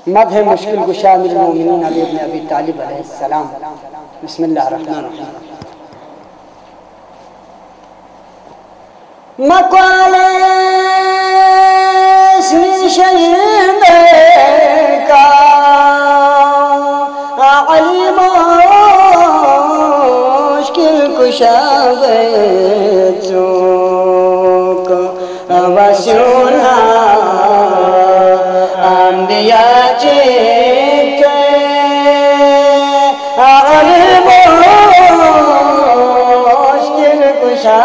मदह मुश्किल गुशा अमीरुल मोमिनीन अली इब्न अबी तालिब अलैहिस्सलाम। बिस्मिल्लाहिर रहमानिर रहीम। मक़ाले शहीद का अली मुश्किल कुशा वसूना अंबिया के अली मुश्किल कुशा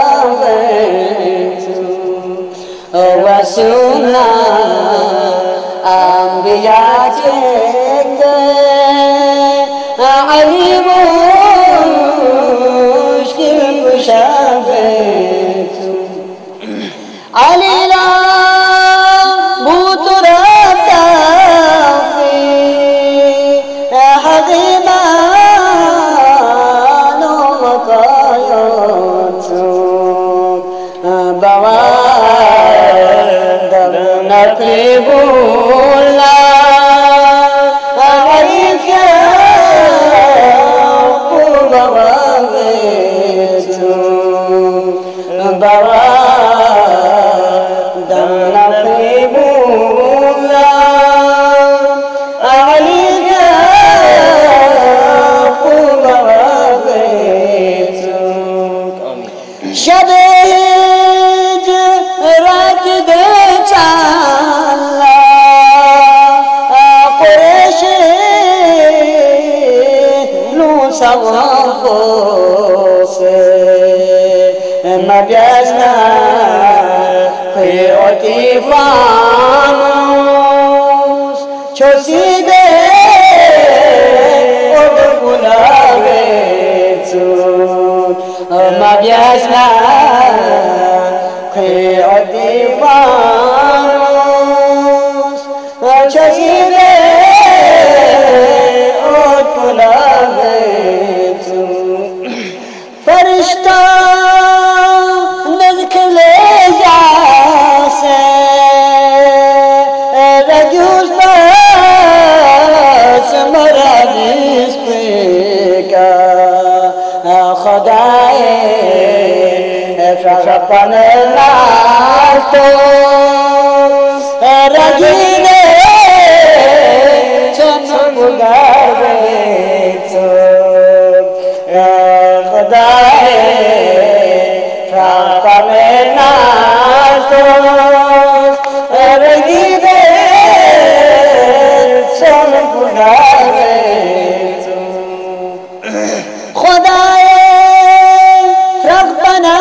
वसूना अंबिया के अली मुश्किल कुशा अली ला बुतरता फी हज़ीमान वक़ायत बवाद नक़ीबुल्ला अलिया बवाद مجازنا خيوتي فانوس چوسیده ادبولا بیتون مجازنا خيوتي فانوس چوسیده ادبولا بیتون فرشتہ Rapane nato ragine chanmugarbe to khudae rapane nato ragine chanmugarbe to khudae rapana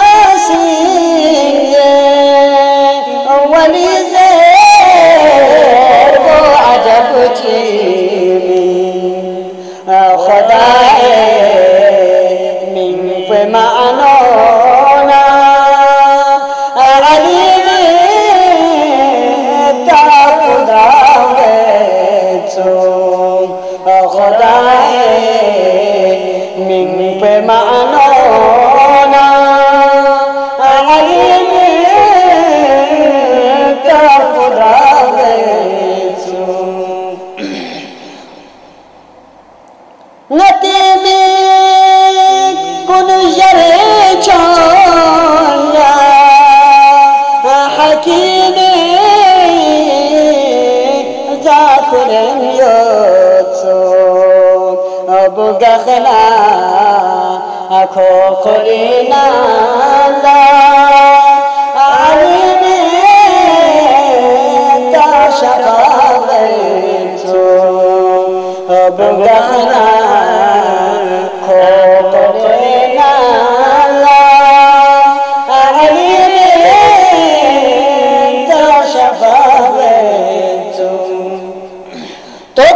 Gakhala akho khorina la alime ta shaqavetu abu gakhala kho khorina la alime ta shaqavetu to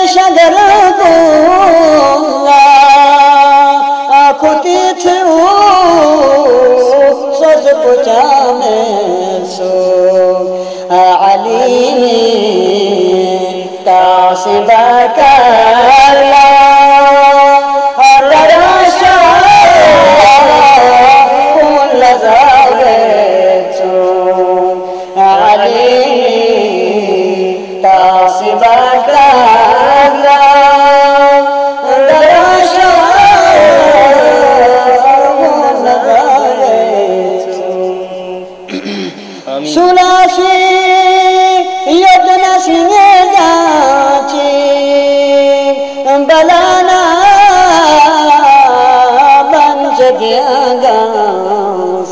sugar दूंगा खुदी थी सज पुचा में सो अली तासिबा करला रशा लजावे तो अली सुलासी योजना सिंगे जाची बलाना बंज गया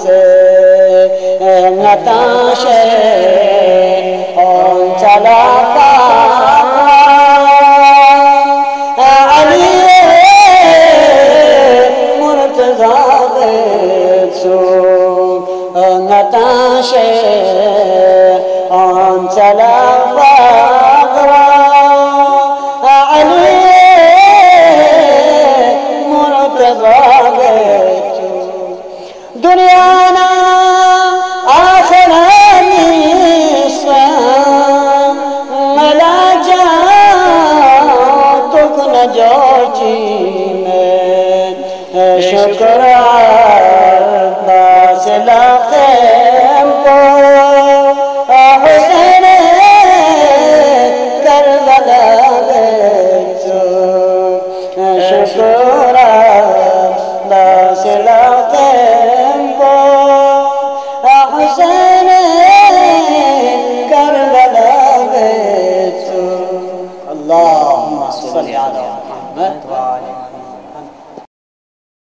से नताशे और चला अली मुर्तज़ा सो नताशे और चला अली मुर्तज़ा दुनिया ना जोची में शुक्र दासलाक़ें को हुसैन करबला बेचो शुक्र दासलाक़ें को हुसैन करबला बेचो अल्लाहुम्मा सल्ली अला मुहम्मद।